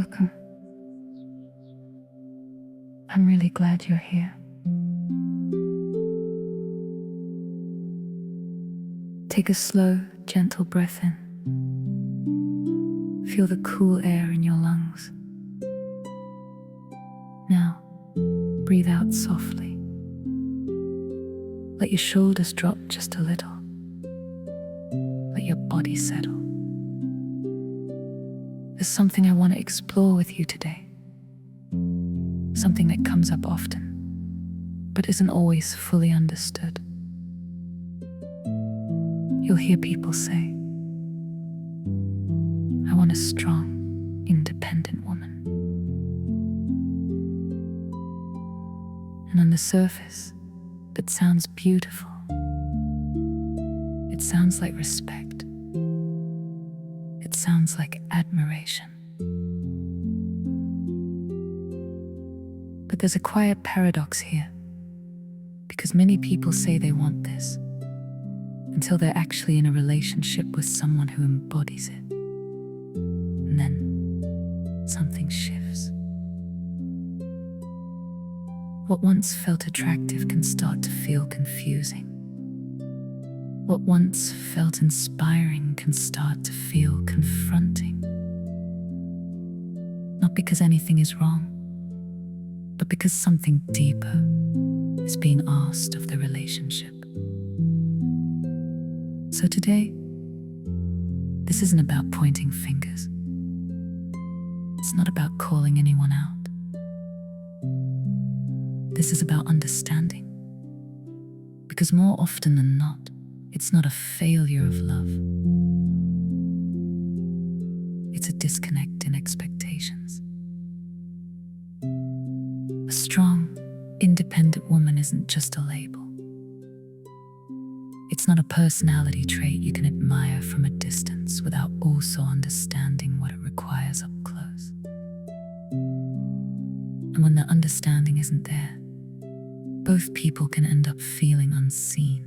Welcome. I'm really glad you're here. Take a slow, gentle breath in. Feel the cool air in your lungs. Now, breathe out softly. Let your shoulders drop just a little. Let your body settle. There's something I want to explore with you today. Something that comes up often, but isn't always fully understood. You'll hear people say, "I want a strong, independent woman." And on the surface, that sounds beautiful. It sounds like respect. It sounds like admiration. But there's a quiet paradox here, because many people say they want this until they're actually in a relationship with someone who embodies it. And then something shifts. What once felt attractive can start to feel confusing. What once felt inspiring can start to feel confronting. Not because anything is wrong, but because something deeper is being asked of the relationship. So today, this isn't about pointing fingers. It's not about calling anyone out. This is about understanding. Because more often than not, it's not a failure of love. It's a disconnect in expectations. A strong, independent woman isn't just a label. It's not a personality trait you can admire from a distance without also understanding what it requires up close. And when the understanding isn't there, both people can end up feeling unseen,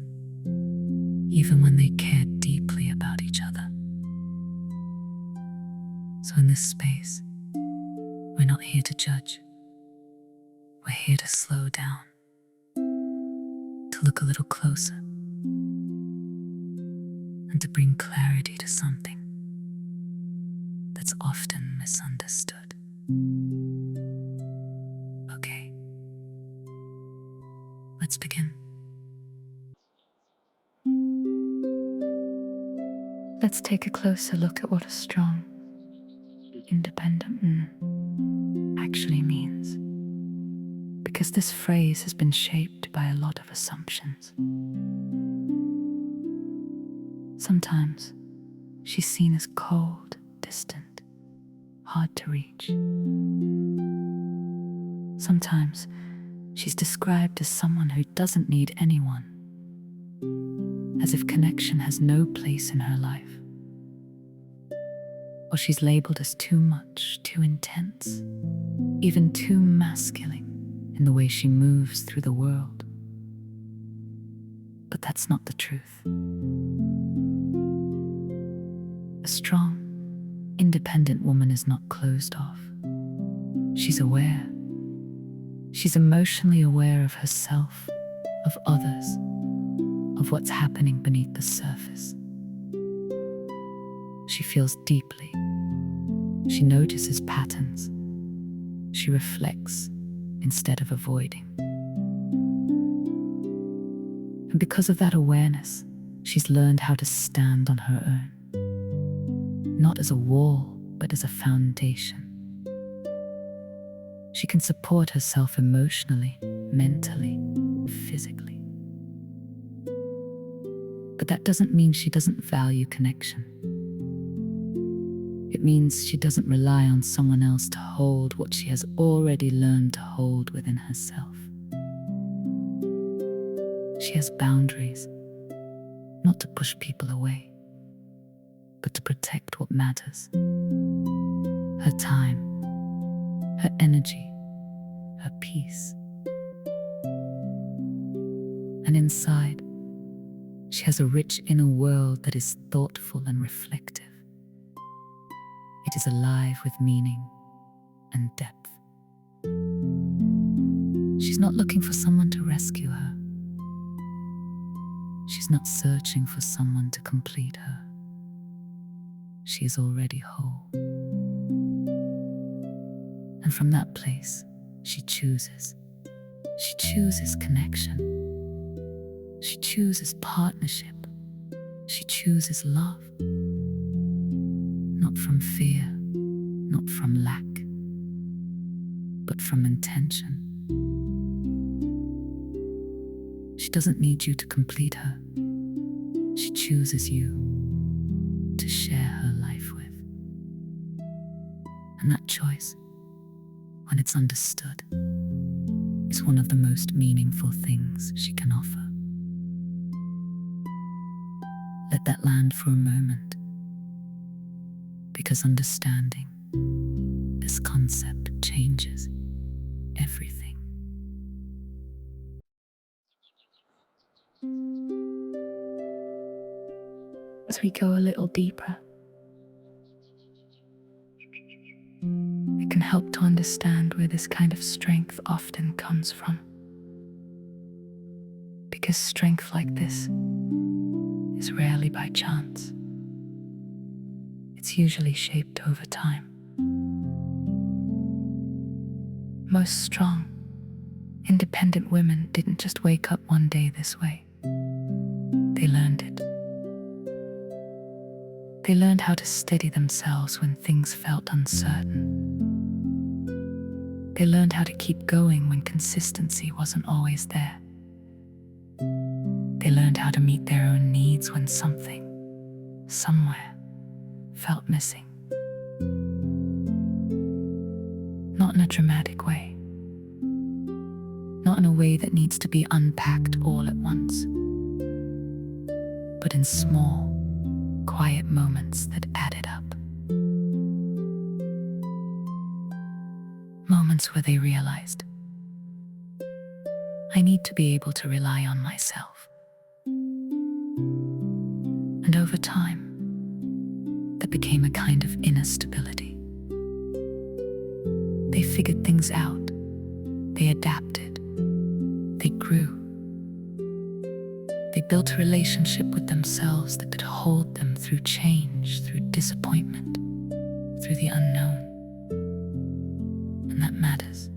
even when they care deeply about each other. So in this space, we're not here to judge. We're here to slow down, to look a little closer, and to bring clarity to something that's often misunderstood. Okay, let's begin. Let's take a closer look at what a strong, independent woman actually means. Because this phrase has been shaped by a lot of assumptions. Sometimes she's seen as cold, distant, hard to reach. Sometimes she's described as someone who doesn't need anyone, as if connection has no place in her life. Or she's labeled as too much, too intense, even too masculine in the way she moves through the world. But that's not the truth. A strong, independent woman is not closed off. She's aware. She's emotionally aware of herself, of others, of what's happening beneath the surface. She feels deeply. She notices patterns. She reflects instead of avoiding. And because of that awareness, she's learned how to stand on her own. Not as a wall, but as a foundation. She can support herself emotionally, mentally, physically. But that doesn't mean she doesn't value connection. It means she doesn't rely on someone else to hold what she has already learned to hold within herself. She has boundaries, not to push people away, but to protect what matters. Her time, her energy, her peace. And inside, she has a rich inner world that is thoughtful and reflective. It is alive with meaning, and depth. She's not looking for someone to rescue her. She's not searching for someone to complete her. She is already whole. And from that place, she chooses. She chooses connection. She chooses partnership. She chooses love. Not from fear, not from lack, but from intention. She doesn't need you to complete her. She chooses you to share her life with. And that choice, when it's understood, is one of the most meaningful things she can offer. Let that land for a moment, because understanding this concept changes everything. As we go a little deeper, it can help to understand where this kind of strength often comes from. Because strength like this is rarely by chance. It's usually shaped over time. Most strong, independent women didn't just wake up one day this way. They learned it. They learned how to steady themselves when things felt uncertain. They learned how to keep going when consistency wasn't always there. They learned how to meet their own needs when something, somewhere, felt missing. Not in a dramatic way. Not in a way that needs to be unpacked all at once. But in small, quiet moments that added up. Moments where they realized, I need to be able to rely on myself. And over time, that became a kind of inner stability. They figured things out. They adapted. They grew. They built a relationship with themselves that could hold them through change, through disappointment, through the unknown. And that matters.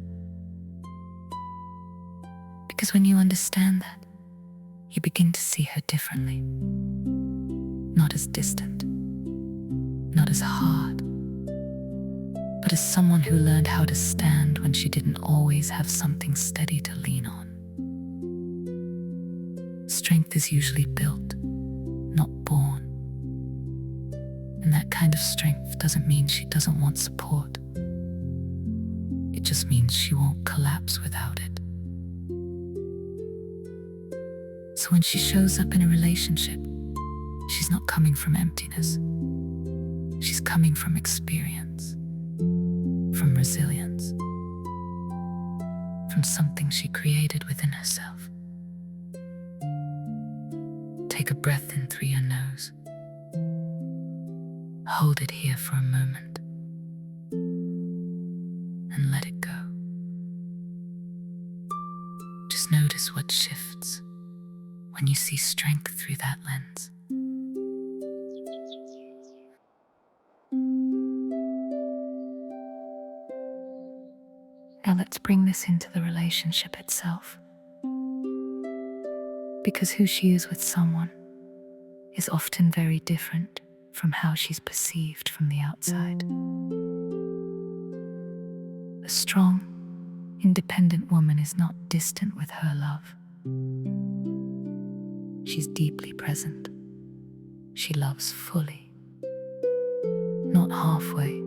Because when you understand that, you begin to see her differently. Not as distant, not as hard, but as someone who learned how to stand when she didn't always have something steady to lean on. Strength is usually built, not born. And that kind of strength doesn't mean she doesn't want support. It just means she won't collapse without it. So when she shows up in a relationship, she's not coming from emptiness. She's coming from experience, from resilience, from something she created within herself. Take a breath in through your nose. Hold it here for a moment and let it go. Just notice what shifts when you see strength through that lens. Now let's bring this into the relationship itself. Because who she is with someone is often very different from how she's perceived from the outside. A strong, independent woman is not distant with her love. She's deeply present. She loves fully. Not halfway,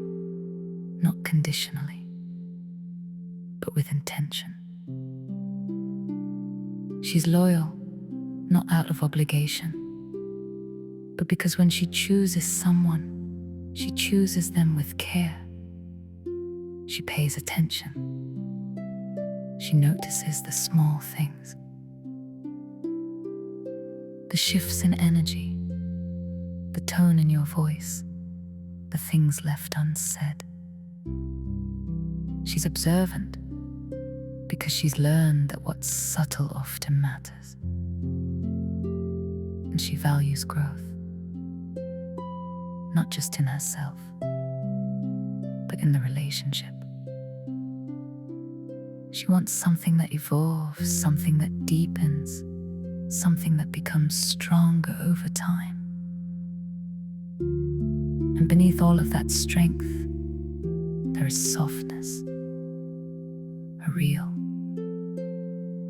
not conditionally, but with intention. She's loyal, not out of obligation, but because when she chooses someone, she chooses them with care. She pays attention. She notices the small things. The shifts in energy, the tone in your voice, the things left unsaid. She's observant because she's learned that what's subtle often matters. And she values growth, not just in herself, but in the relationship. She wants something that evolves, something that deepens, something that becomes stronger over time. And beneath all of that strength, there is softness, a real,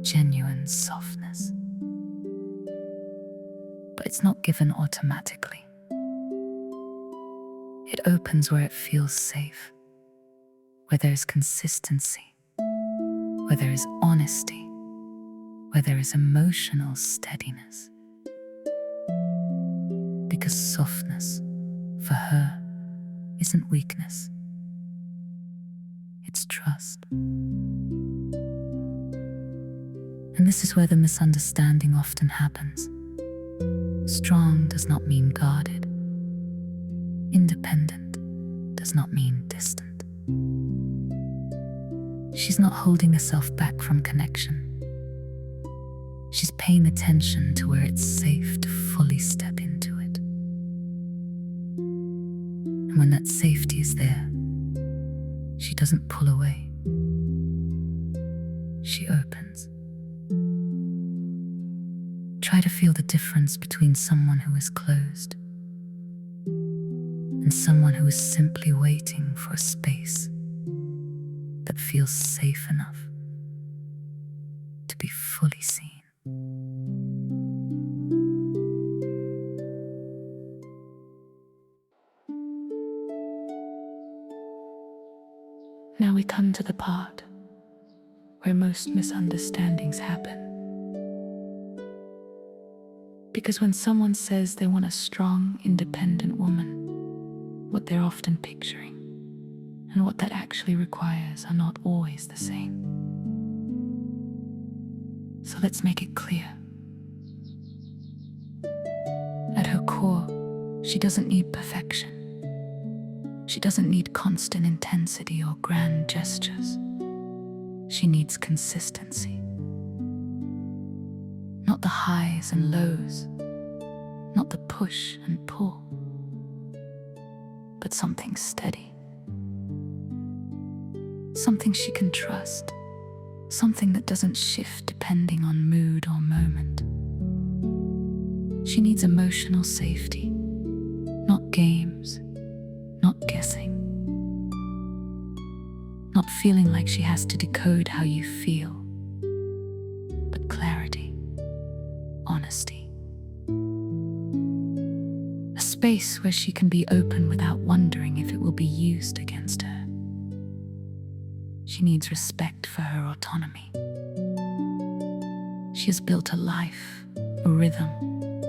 genuine softness. But it's not given automatically. It opens where it feels safe, where there is consistency, where there is honesty, where there is emotional steadiness. Because softness, for her, isn't weakness, it's trust. And this is where the misunderstanding often happens. Strong does not mean guarded. Independent does not mean distant. She's not holding herself back from connection. She's paying attention to where it's safe to fully step into it. And when that safety is there, she doesn't pull away. She opens. Try to feel the difference between someone who is closed and someone who is simply waiting for a space that feels safe enough to be fully seen. Now we come to the part where most misunderstandings happen. Because when someone says they want a strong, independent woman, what they're often picturing and what that actually requires are not always the same. So let's make it clear. At her core, she doesn't need perfection. She doesn't need constant intensity or grand gestures. She needs consistency. Not the highs and lows, not the push and pull, but something steady. Something she can trust, something that doesn't shift depending on mood or moment. She needs emotional safety, not games, not guessing, not feeling like she has to decode how you feel, but clarity, honesty. A space where she can be open without wondering if it will be used against her. She needs respect for her autonomy. She has built a life, a rhythm,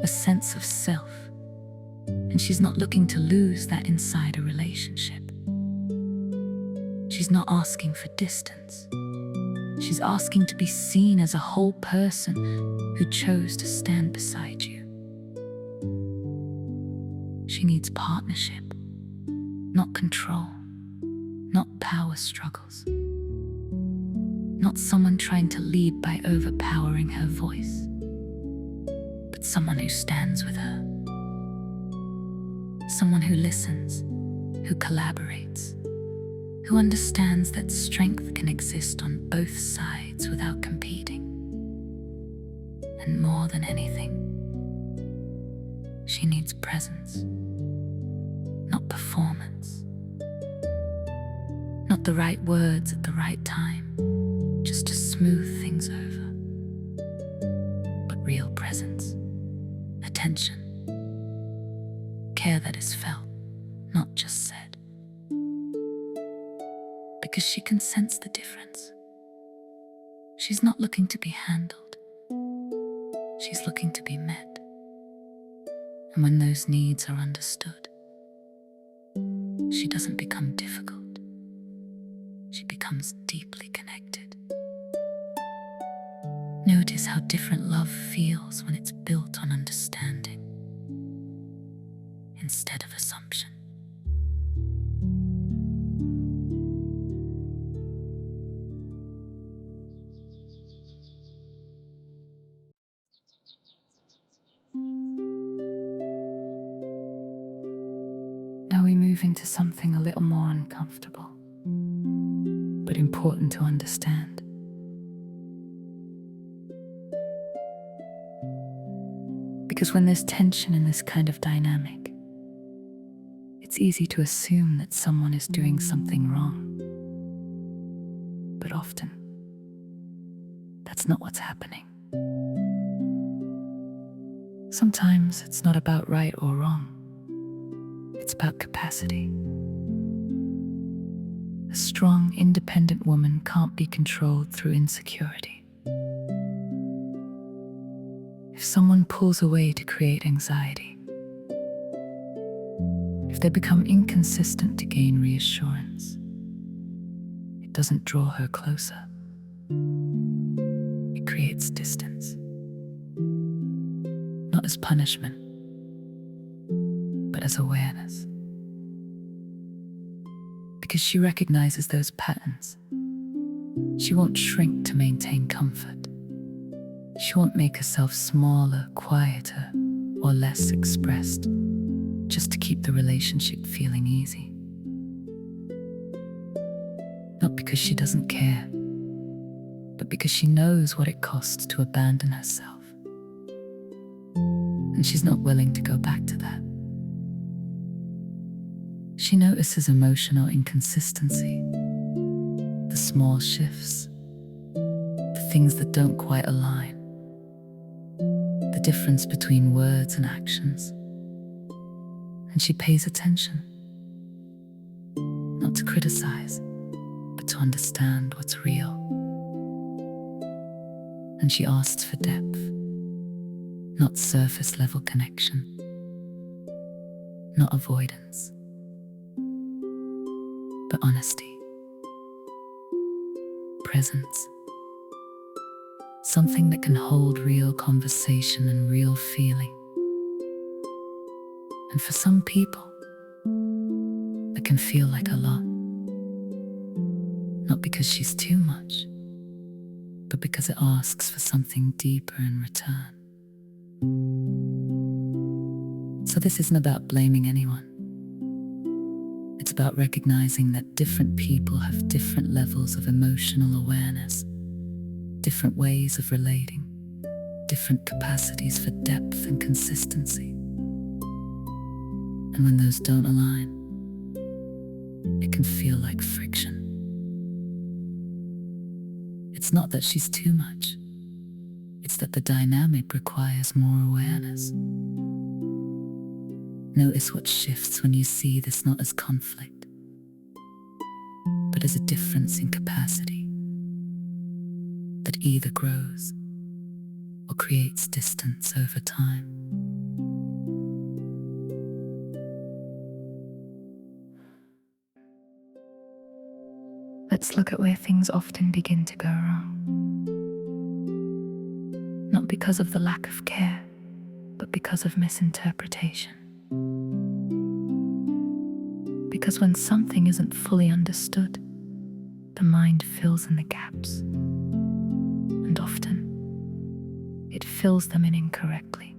a sense of self, and she's not looking to lose that inside a relationship. She's not asking for distance. She's asking to be seen as a whole person who chose to stand beside you. She needs partnership, not control, not power struggles, not someone trying to lead by overpowering her voice, but someone who stands with her. Someone who listens, who collaborates, who understands that strength can exist on both sides without competing. And more than anything, she needs presence, not performance, not the right words at the right time, just to smooth things over, but real presence, attention, care that is felt, not just said. Because she can sense the difference. She's not looking to be handled. She's looking to be met. And when those needs are understood, she doesn't become difficult. She becomes deeply connected. Notice how different love feels when it's built on understanding instead of assumption. now we move into something a little more uncomfortable, but important to understand. Because when there's tension in this kind of dynamic, it's easy to assume that someone is doing something wrong. But often, that's not what's happening. Sometimes it's not about right or wrong. It's about capacity. A strong, independent woman can't be controlled through insecurity. If someone pulls away to create anxiety, if they become inconsistent to gain reassurance, it doesn't draw her closer. It creates distance. Not as punishment, but as awareness. Because she recognizes those patterns. She won't shrink to maintain comfort. She won't make herself smaller, quieter, or less expressed, just to keep the relationship feeling easy. Not because she doesn't care, but because she knows what it costs to abandon herself. And she's not willing to go back to that. She notices emotional inconsistency, the small shifts, the things that don't quite align, the difference between words and actions. And she pays attention, not to criticize, but to understand what's real. And she asks for depth, not surface level connection, not avoidance, but honesty, presence, something that can hold real conversation and real feeling. And for some people, that can feel like a lot. Not because she's too much, but because it asks for something deeper in return. So this isn't about blaming anyone. It's about recognizing that different people have different levels of emotional awareness, different ways of relating, different capacities for depth and consistency. And when those don't align, it can feel like friction. It's not that she's too much. It's that the dynamic requires more awareness. Notice what shifts when you see this not as conflict, but as a difference in capacity that either grows or creates distance over time. Let's look at where things often begin to go wrong. Not because of the lack of care, but because of misinterpretation. Because when something isn't fully understood, the mind fills in the gaps. And often, it fills them in incorrectly.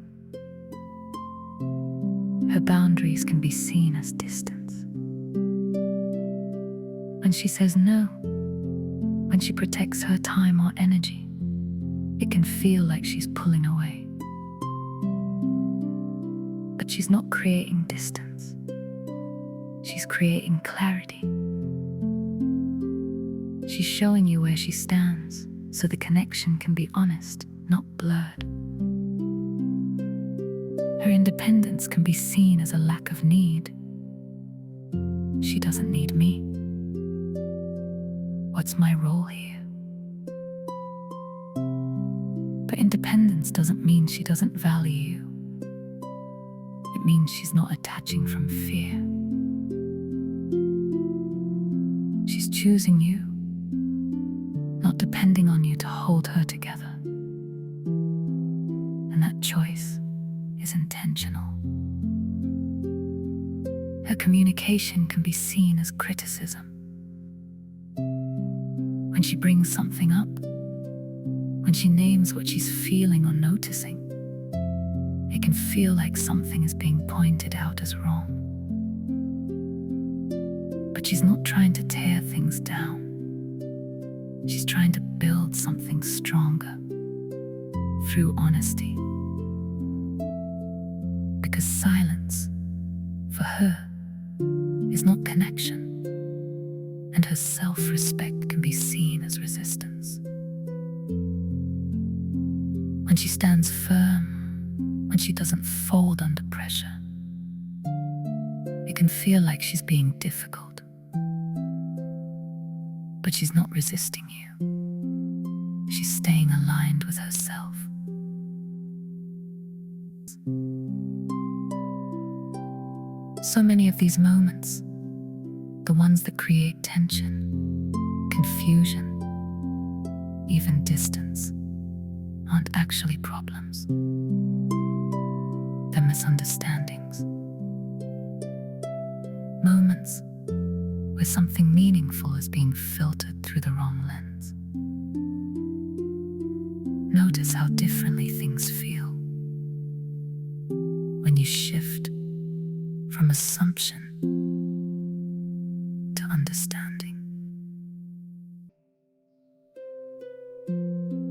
Her boundaries can be seen as distance. When she says no, when she protects her time or energy, it can feel like she's pulling away. But she's not creating distance. She's creating clarity. She's showing you where she stands, so the connection can be honest, not blurred. Her independence can be seen as a lack of need. She doesn't need me. What's my role here? But independence doesn't mean she doesn't value you. It means she's not attaching from fear. She's choosing you, not depending on you to hold her together. And that choice is intentional. Her communication can be seen as criticism. When she brings something up, when she names what she's feeling or noticing, it can feel like something is being pointed out as wrong. But she's not trying to tear things down. She's trying to build something stronger through honesty. Because silence, for her, is not connection, and her self-respect can be seen as resistance. When she stands firm, when she doesn't fold under pressure, it can feel like she's being difficult. But she's not resisting you. She's staying aligned with herself. So many of these moments, the ones that create tension, confusion, even distance, aren't actually problems. They're misunderstandings. Moments where something meaningful is being filtered through the wrong lens. Notice how differently things feel when you shift from assumption to understanding.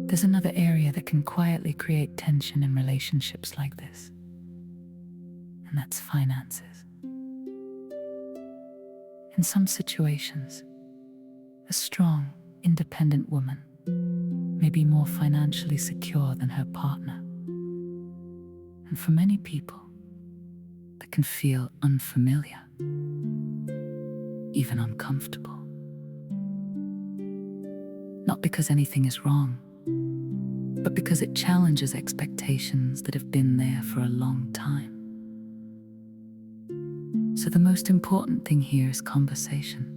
There's another area that can quietly create tension in relationships like this, and that's finances. In some situations, a strong, independent woman may be more financially secure than her partner. And for many people, that can feel unfamiliar, even uncomfortable. Not because anything is wrong, but because it challenges expectations that have been there for a long time. So the most important thing here is conversation.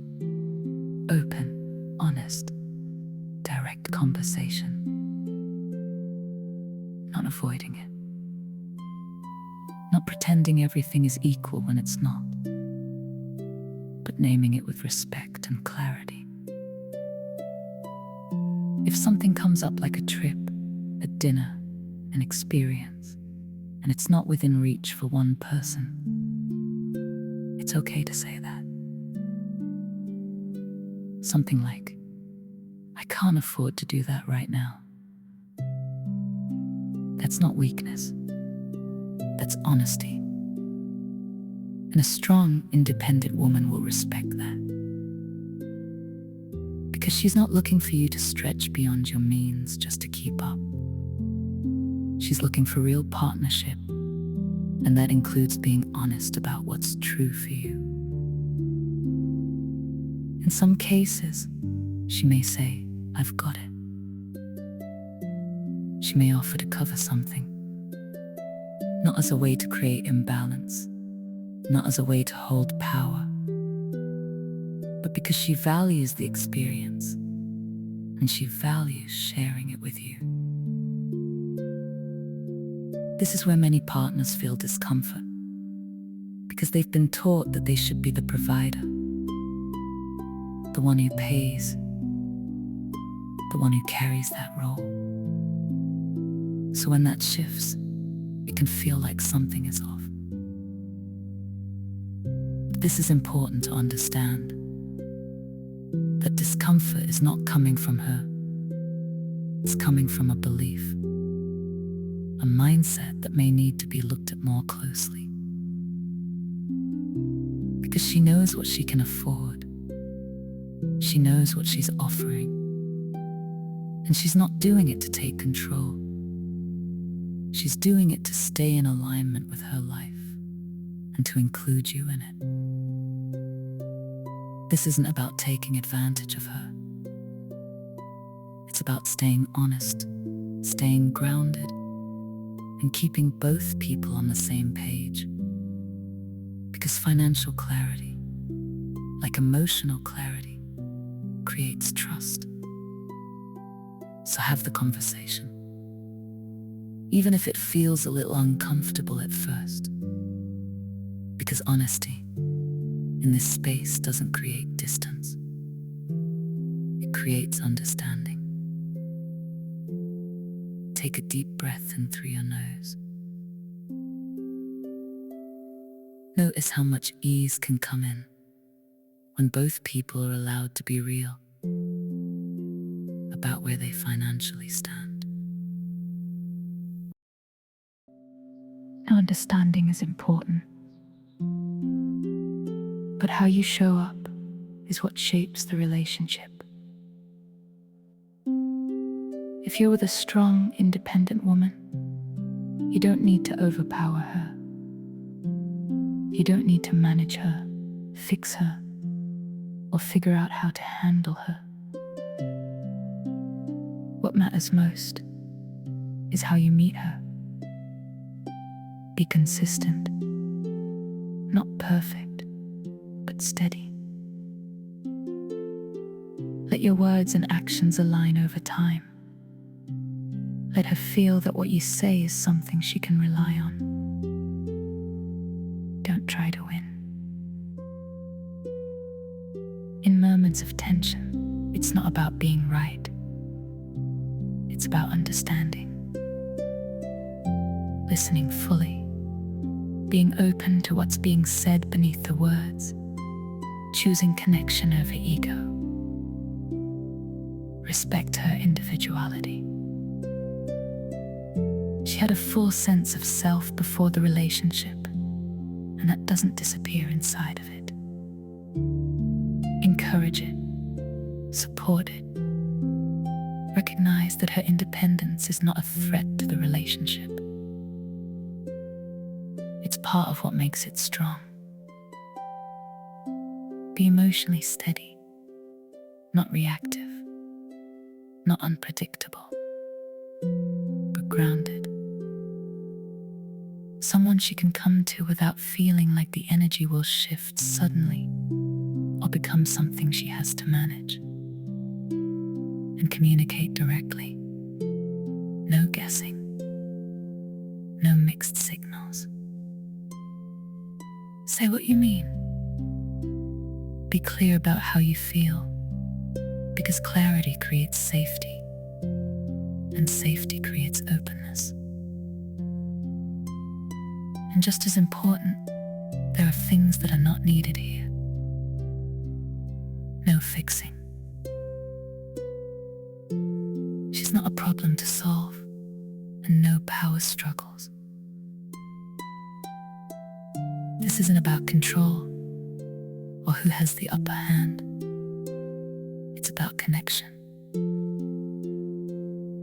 Open, honest, direct conversation. Not avoiding it. Not pretending everything is equal when it's not, but naming it with respect and clarity. If something comes up like a trip, a dinner, an experience, and it's not within reach for one person, it's okay to say that. Something like, I can't afford to do that right now. That's not weakness. That's honesty. And a strong, independent woman will respect that. Because she's not looking for you to stretch beyond your means just to keep up. She's looking for real partnership, and that includes being honest about what's true for you. In some cases, she may say, I've got it. She may offer to cover something, not as a way to create imbalance, not as a way to hold power, but because she values the experience and she values sharing it with you. This is where many partners feel discomfort, because they've been taught that they should be the provider, the one who pays, the one who carries that role. So when that shifts, it can feel like something is off. This is important to understand, that discomfort is not coming from her. It's coming from a belief, a mindset that may need to be looked at more closely. Because she knows what she can afford. She knows what she's offering. And she's not doing it to take control. She's doing it to stay in alignment with her life and to include you in it. This isn't about taking advantage of her. It's about staying honest, staying grounded, and keeping both people on the same page. Because financial clarity, like emotional clarity, creates trust. So have the conversation, even if it feels a little uncomfortable at first. Because honesty in this space doesn't create distance. It creates understanding. Take a deep breath in through your nose. Notice how much ease can come in when both people are allowed to be real about where they financially stand. Now, understanding is important, but how you show up is what shapes the relationship. If you're with a strong, independent woman, you don't need to overpower her. You don't need to manage her, fix her, or figure out how to handle her. What matters most is how you meet her. Be consistent, not perfect, but steady. Let your words and actions align over time. Let her feel that what you say is something she can rely on. Don't try to win. In moments of tension, it's not about being right. It's about understanding. Listening fully. Being open to what's being said beneath the words. Choosing connection over ego. Respect her individuality. She had a full sense of self before the relationship, and that doesn't disappear inside of it. Encourage it. Support it. Recognize that her independence is not a threat to the relationship. It's part of what makes it strong. Be emotionally steady, not reactive, not unpredictable, but grounded. Someone she can come to without feeling like the energy will shift suddenly or become something she has to manage. And communicate directly. No guessing. No mixed signals. Say what you mean. Be clear about how you feel, because clarity creates safety, and safety creates openness. And just as important, there are things that are not needed here. No fixing. She's not a problem to solve, and no power struggles. This isn't about control or who has the upper hand. It's about connection.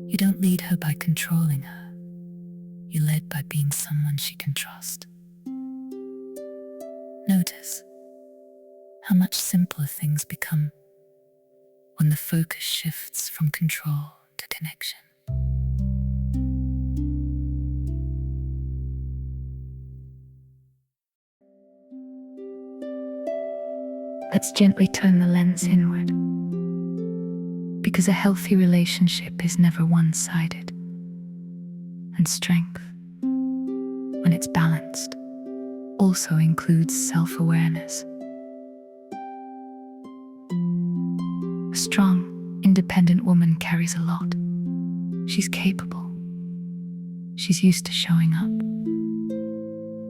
You don't lead her by controlling her. You're led by being someone she can trust. Notice how much simpler things become when the focus shifts from control to connection. Let's gently turn the lens inward, because a healthy relationship is never one-sided, and strength, when it's balanced, also includes self-awareness. A strong, independent woman carries a lot. She's capable. She's used to showing up.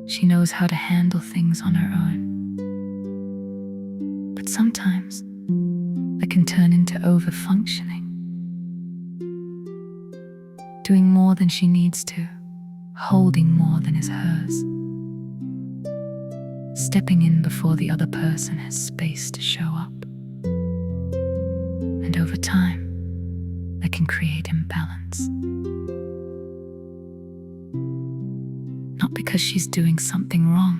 She knows how to handle things on her own. But sometimes, that can turn into over-functioning. Doing more than she needs to, holding more than is hers. Stepping in before the other person has space to show up. And over time, that can create imbalance. Not because she's doing something wrong,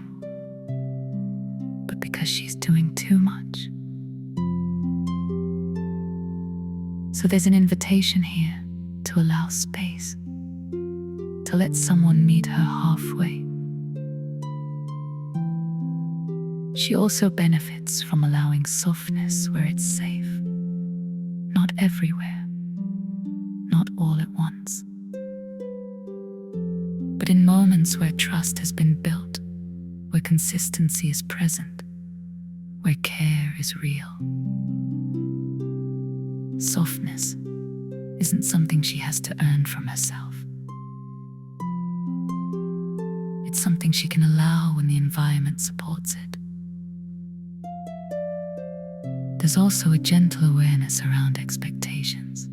but because she's doing too much. So there's an invitation here to allow space, to let someone meet her halfway. She also benefits from allowing softness where it's safe. Not everywhere, not all at once. But in moments where trust has been built, where consistency is present, where care is real. Softness isn't something she has to earn from herself. It's something she can allow when the environment supports it. There's also a gentle awareness around expectations,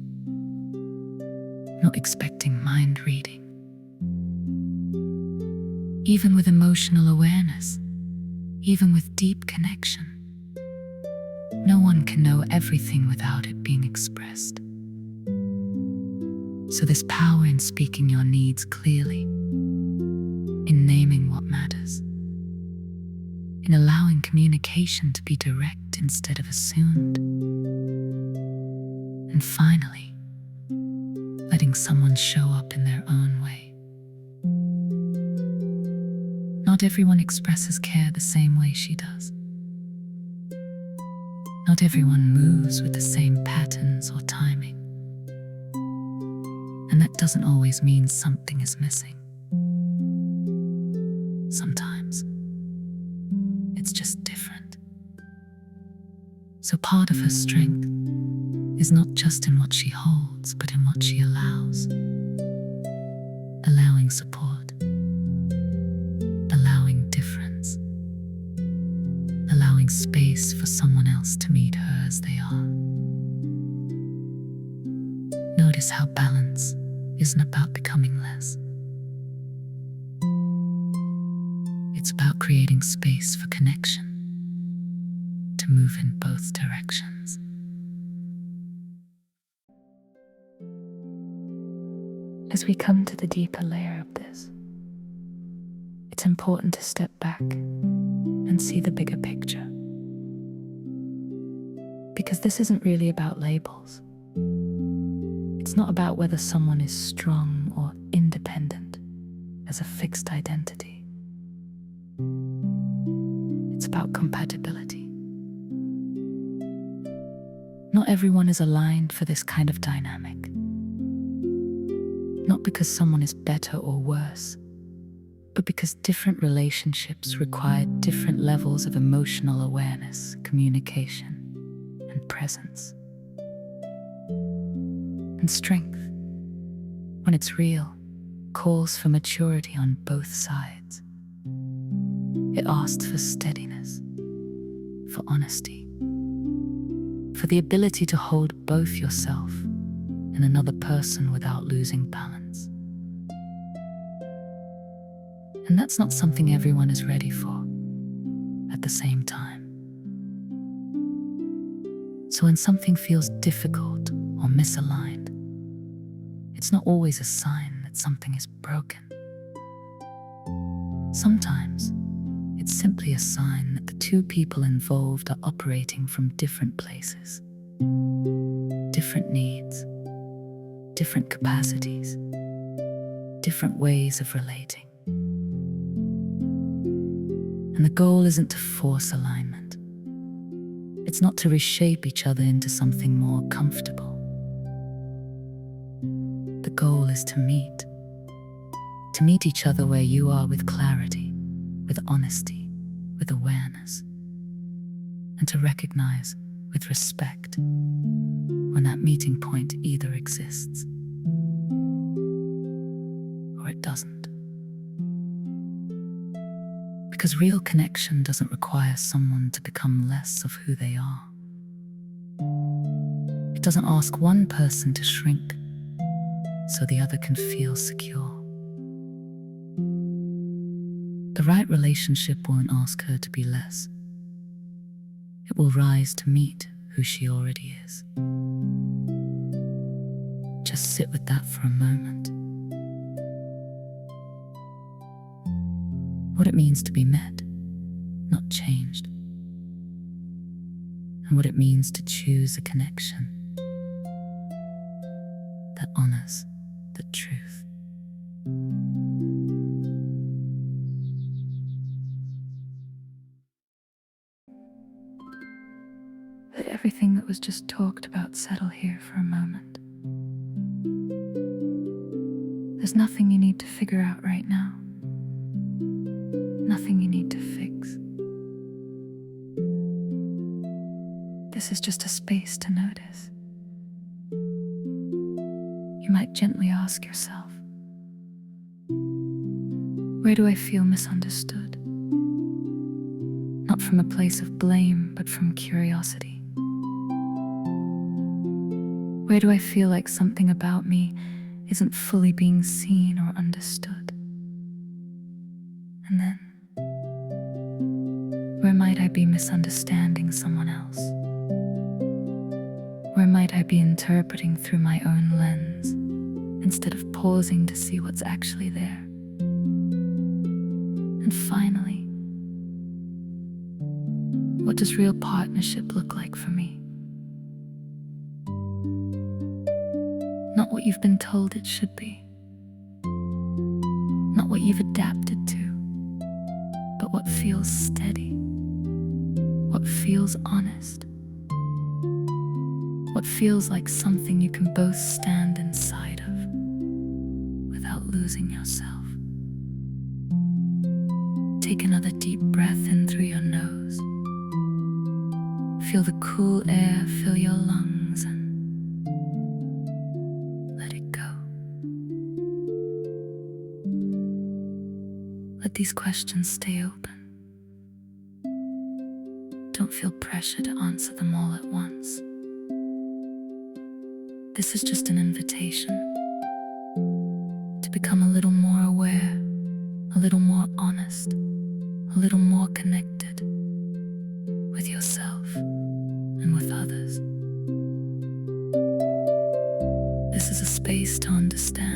not expecting mind reading. Even with emotional awareness, even with deep connection, no one can know everything without it being expressed. So there's power in speaking your needs clearly, in naming what matters, in allowing communication to be direct instead of assumed, and finally, letting someone show up in their own way. Not everyone expresses care the same way she does. Not everyone moves with the same patterns or timing. And that doesn't always mean something is missing. Sometimes it's just different. So part of her strength is not just in what she holds, but in what she allows. Allowing support, allowing difference, allowing space for someone else to meet her as they are. Notice how balance isn't about becoming less. It's about creating space for connection to move in both directions. As we come to the deeper layer of this, it's important to step back and see the bigger picture. Because this isn't really about labels. It's not about whether someone is strong or independent as a fixed identity. It's about compatibility. Not everyone is aligned for this kind of dynamic. Not because someone is better or worse, but because different relationships require different levels of emotional awareness, communication, and presence. And strength, when it's real, calls for maturity on both sides. It asks for steadiness, for honesty, for the ability to hold both yourself and another person without losing balance. And that's not something everyone is ready for at the same time. So when something feels difficult or misaligned, it's not always a sign that something is broken. Sometimes it's simply a sign that the two people involved are operating from different places, different needs, different capacities, different ways of relating. And the goal isn't to force alignment. It's not to reshape each other into something more comfortable. The goal is to meet each other where you are, with clarity, with honesty, with awareness, and to recognize with respect when that meeting point either exists or it doesn't. Because real connection doesn't require someone to become less of who they are. It doesn't ask one person to shrink so the other can feel secure. The right relationship won't ask her to be less. It will rise to meet who she already is. Just sit with that for a moment. What it means to be met, not changed. And what it means to choose a connection that honors the truth. Let everything that was just talked about settle here for a moment. There's nothing you need to figure out right now. Nothing you need to fix. This is just a space to notice. You might gently ask yourself, where do I feel misunderstood? Not from a place of blame, but from curiosity. Where do I feel like something about me isn't fully being seen or understood? And then, where might I be misunderstanding someone else? Where might I be interpreting through my own lens instead of pausing to see what's actually there? And finally, what does real partnership look like for me? Not what you've been told it should be, not what you've adapted to, but what feels steady, what feels honest, what feels like something you can both stand inside of without losing yourself. Take another deep breath in through your nose. Feel the cool air fill your lungs and let it go. Let these questions stay open. Don't feel pressure to answer them all at once. This is just an invitation to become a little more aware, a little more honest, a little more connected with yourself and with others. This is a space to understand